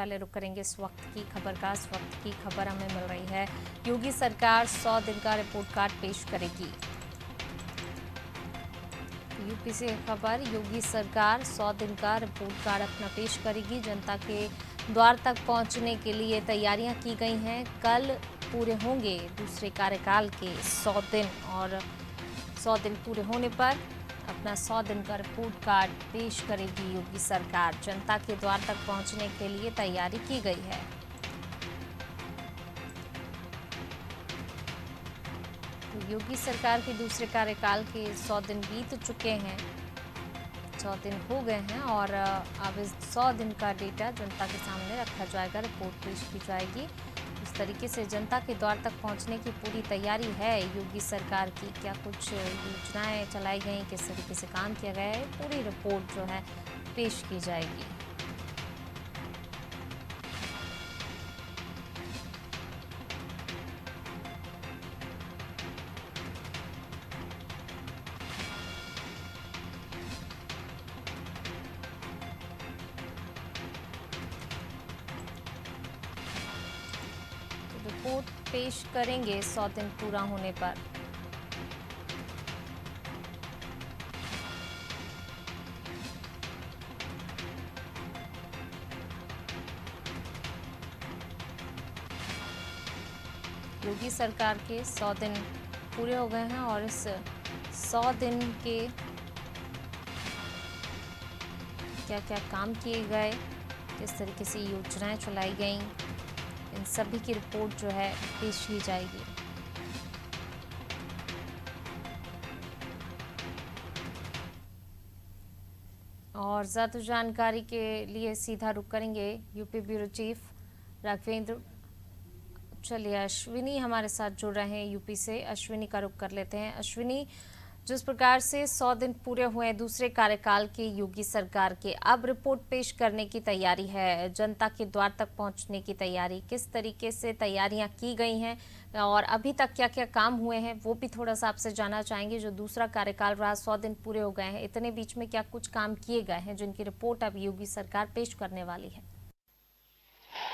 पहले रुक करेंगे इस वक्त की खबर का। इस वक्त की खबर हमें मिल रही है, योगी सरकार 100 दिन का रिपोर्ट कार्ड पेश करेगी। यूपी से खबर, योगी सरकार 100 दिन का रिपोर्ट कार्ड अपना पेश करेगी। जनता के द्वार तक पहुंचने के लिए तैयारियां की गई हैं। कल पूरे होंगे दूसरे कार्यकाल के 100 दिन और 100 दिन पूरे होने पर अपना 100 दिन का रिपोर्ट कार्ड पेश करेगी योगी सरकार। जनता के द्वार तक पहुंचने के लिए तैयारी की गई है। योगी सरकार के दूसरे कार्यकाल के 100 दिन बीत चुके हैं, 100 दिन हो गए हैं और अब इस 100 दिन का डेटा जनता के सामने रखा जाएगा, रिपोर्ट पेश की जाएगी। इस तरीके से जनता के द्वार तक पहुंचने की पूरी तैयारी है योगी सरकार की। क्या कुछ योजनाएं चलाई गई, किस तरीके से काम किया गया है, पूरी रिपोर्ट जो है पेश की जाएगी। रिपोर्ट पेश करेंगे 100 दिन पूरा होने पर। योगी सरकार के 100 दिन पूरे हो गए हैं और इस 100 दिन के क्या क्या काम किए गए, किस तरीके से योजनाएं चलाई गई, इन सभी की रिपोर्ट जो है पेश की जाएगी। और ज़्यादा जानकारी के लिए सीधा रुक करेंगे यूपी ब्यूरो चीफ राघवेंद्र। चलिए अश्विनी हमारे साथ जुड़ रहे हैं यूपी से, अश्विनी का रुख कर लेते हैं। अश्विनी, जिस प्रकार से 100 दिन पूरे हुए हैं दूसरे कार्यकाल के योगी सरकार के, अब रिपोर्ट पेश करने की तैयारी है, जनता के द्वार तक पहुंचने की तैयारी, किस तरीके से तैयारियां की गई हैं और अभी तक क्या क्या काम हुए हैं वो भी थोड़ा सा आपसे जानना चाहेंगे। जो दूसरा कार्यकाल रहा, 100 दिन पूरे हो गए हैं, इतने बीच में क्या कुछ काम किए गए हैं जिनकी रिपोर्ट अब योगी सरकार पेश करने वाली है?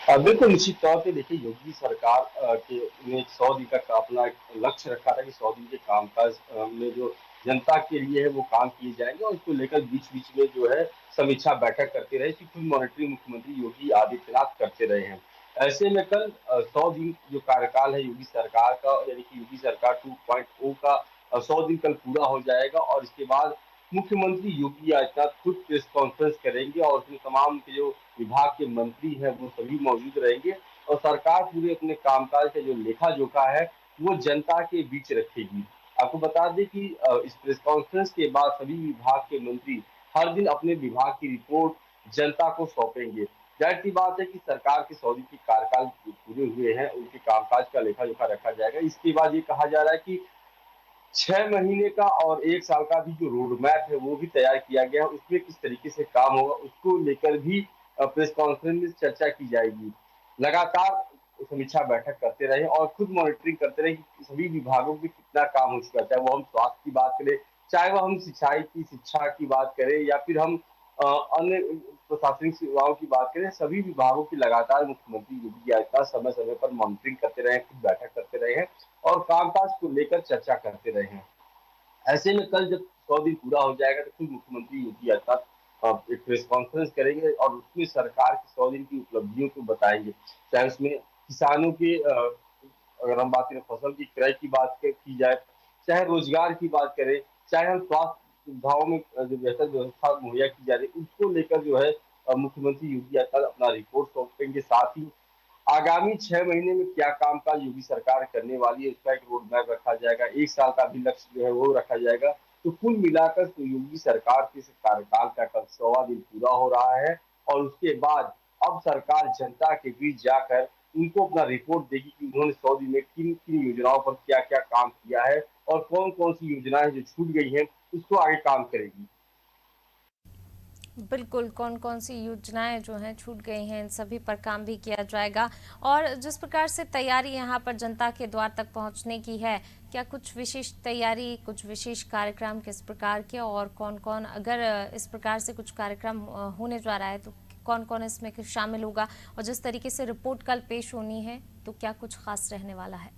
बिल्कुल निश्चित तौर पे देखिए योगी सरकार के ने 100 दिन का अपना एक लक्ष्य रखा था कि 100 दिन के कामकाज में जो जनता के लिए है वो काम किए जाएंगे और इसको लेकर बीच बीच में जो है समीक्षा बैठक करते रहे, इसकी खुद मॉनिटरिंग मुख्यमंत्री योगी आदित्यनाथ करते रहे हैं। ऐसे में कल 100 दिन जो कार्यकाल है योगी सरकार का, यानी कि योगी सरकार 2.0 का 100 दिन कल पूरा हो जाएगा और इसके बाद मुख्यमंत्री योगी आदित्यनाथ खुद प्रेस कॉन्फ्रेंस करेंगे और उसमें तमाम के जो विभाग के मंत्री हैं वो सभी मौजूद रहेंगे और सरकार पूरे अपने कामकाज का जो लेखा जोखा है वो जनता के बीच रखेगी। आपको बता दें कि इस प्रेस कॉन्फ्रेंस के बाद सभी विभाग के मंत्री हर दिन अपने विभाग की रिपोर्ट जनता को सौंपेंगे। जाहिर सी बात है कि सरकार के 100 दिन के कार्यकाल पूरे हुए हैं, उनके कामकाज का लेखा जोखा रखा जाएगा। इसके बाद ये कहा जा रहा है कि 6 महीने का और 1 साल का भी जो रोड मैप है वो भी तैयार किया गया है, उसमें किस तरीके से काम होगा उसको लेकर भी प्रेस कॉन्फ्रेंस में चर्चा की जाएगी। लगातार समीक्षा बैठक करते रहे और खुद मॉनिटरिंग करते रहे कि सभी विभागों में कितना काम हो चुका है, चाहे वो हम स्वास्थ्य की बात करें, चाहे वो हम सिंचाई की शिक्षा की बात करें या फिर हम अन्य प्रशासनिक सेवाओं की बात करें, सभी विभागों की लगातार मुख्यमंत्री योगी आदित्यनाथ समय समय पर मॉनिटरिंग करते रहे, खुद बैठक करते रहे हैं और कामकाज को लेकर चर्चा करते रहे हैं। ऐसे में कल जब 100 दिन पूरा हो जाएगा तो खुद मुख्यमंत्री योगी आदित्यनाथ एक प्रेस कॉन्फ्रेंस करेंगे और उसमें सरकार की 100 दिन की उपलब्धियों को बताएंगे। चाहे उसमें किसानों के अगर हम बात करें फसल की क्रय की बात की जाए, चाहे रोजगार की बात करें, चाहे हम स्वास्थ्य सुविधाओं में जो बेहतर व्यवस्था मुहैया की जा रही है उसको लेकर जो है मुख्यमंत्री योगी आदित्यनाथ अपना रिपोर्ट सौंपेंगे। साथ ही आगामी 6 महीने में क्या कामकाज योगी सरकार करने वाली है उसका एक रोड मैप रखा जाएगा, 1 साल का भी लक्ष्य जो है वो रखा जाएगा। तो कुल मिलाकर तो योगी सरकार के कार्यकाल का कल 100वां दिन पूरा हो रहा है और उसके बाद अब सरकार जनता के बीच जाकर उनको अपना रिपोर्ट देगी कि उन्होंने 100 दिन में किन किन योजनाओं पर क्या क्या काम किया है और कौन कौन सी योजनाएं जो छूट गई हैं उसको आगे काम करेगी। बिल्कुल, कौन कौन सी योजनाएं जो हैं छूट गई हैं, इन सभी पर काम भी किया जाएगा। और जिस प्रकार से तैयारी यहाँ पर जनता के द्वार तक पहुँचने की है, क्या कुछ विशेष तैयारी, कुछ विशेष कार्यक्रम किस प्रकार के और कौन कौन, अगर इस प्रकार से कुछ कार्यक्रम होने जा रहा है तो कौन कौन इसमें शामिल होगा, और जिस तरीके से रिपोर्ट कल पेश होनी है तो क्या कुछ खास रहने वाला है?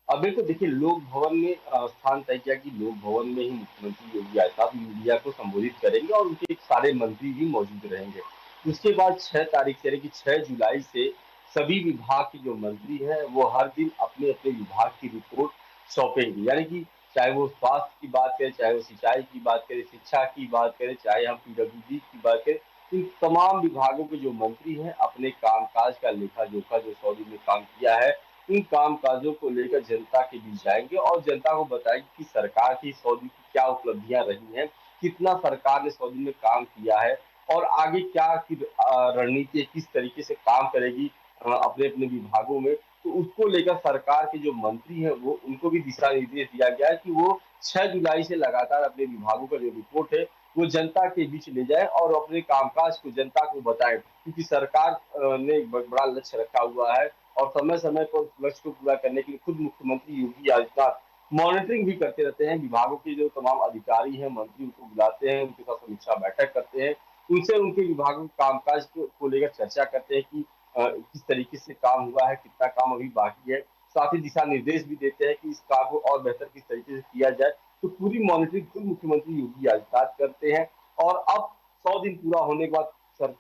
अब बिल्कुल देखिए, लोक भवन में स्थान तय किया कि लोक भवन में ही मुख्यमंत्री योगी आदित्यनाथ मीडिया को संबोधित करेंगे और उनके सारे मंत्री भी मौजूद रहेंगे। उसके बाद 6 तारीख से, यानी कि 6 जुलाई से सभी विभाग के जो मंत्री हैं वो हर दिन अपने अपने विभाग की रिपोर्ट सौंपेंगे। यानी कि चाहे वो स्वास्थ्य की बात करें, चाहे वो सिंचाई की बात करें, शिक्षा की बात करें, चाहे हम पीडब्ल्यूडी की बात करें, इन तमाम विभागों के जो मंत्री हैं अपने कामकाज का लेखा जोखा जो 100 दिन में काम किया है, इन काम काजों को लेकर जनता के बीच जाएंगे और जनता को बताएंगे कि सरकार की 100 दिन की क्या उपलब्धियां रही हैं, कितना सरकार ने 100 दिन में काम किया है और आगे क्या की रणनीति किस तरीके से काम करेगी अपने अपने विभागों में। तो उसको लेकर सरकार के जो मंत्री हैं वो उनको भी दिशा निर्देश दिया गया है कि वो 6 जुलाई से लगातार अपने विभागों का जो रिपोर्ट है वो जनता के बीच ले जाए और अपने कामकाज को जनता को बताएं, क्योंकि सरकार ने एक बड़ा लक्ष्य रखा हुआ है और समय समय पर उस लक्ष्य को पूरा करने के लिए खुद मुख्यमंत्री योगी आदित्यनाथ मॉनिटरिंग भी करते रहते हैं। विभागों के जो तमाम अधिकारी हैं, मंत्री, उनको बुलाते हैं, उनके साथ समीक्षा बैठक करते हैं, उनसे उनके विभागों के कामकाज को लेकर चर्चा करते हैं कि किस तरीके से काम हुआ है, कितना काम अभी बाकी है। साथ ही दिशा निर्देश भी देते हैं कि इस काम को और बेहतर किस तरीके से किया जाए। तो पूरी मॉनिटरिंग खुद मुख्यमंत्री योगी आदित्यनाथ करते हैं और अब 100 दिन पूरा होने के बाद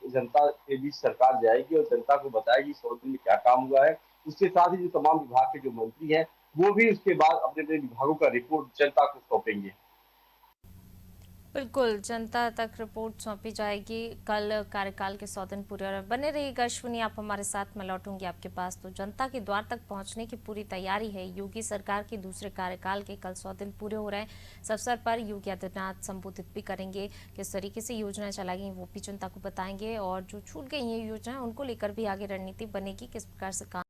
जनता के बीच सरकार जाएगी और जनता को बताएगी 100 दिन में क्या काम हुआ है। उसके साथ ही जो तमाम विभाग के जो मंत्री हैं वो भी उसके बाद अपने अपने विभागों का रिपोर्ट जनता को सौंपेंगे। बिल्कुल, जनता तक रिपोर्ट सौंपी जाएगी कल कार्यकाल के 100 दिन पूरे। और बने रहिएगा अश्विनी, आप हमारे साथ, मैं लौटूंगी आपके पास। तो जनता के द्वार तक पहुंचने की पूरी तैयारी है। योगी सरकार के दूसरे कार्यकाल के कल 100 दिन पूरे हो रहे हैं। इस अवसर पर योगी आदित्यनाथ संबोधित भी करेंगे, किस तरीके से योजनाएं चलाई गई वो भी जनता को बताएंगे, और जो छूट गई हैं योजनाएं उनको लेकर भी आगे रणनीति बनेगी, किस प्रकार से काम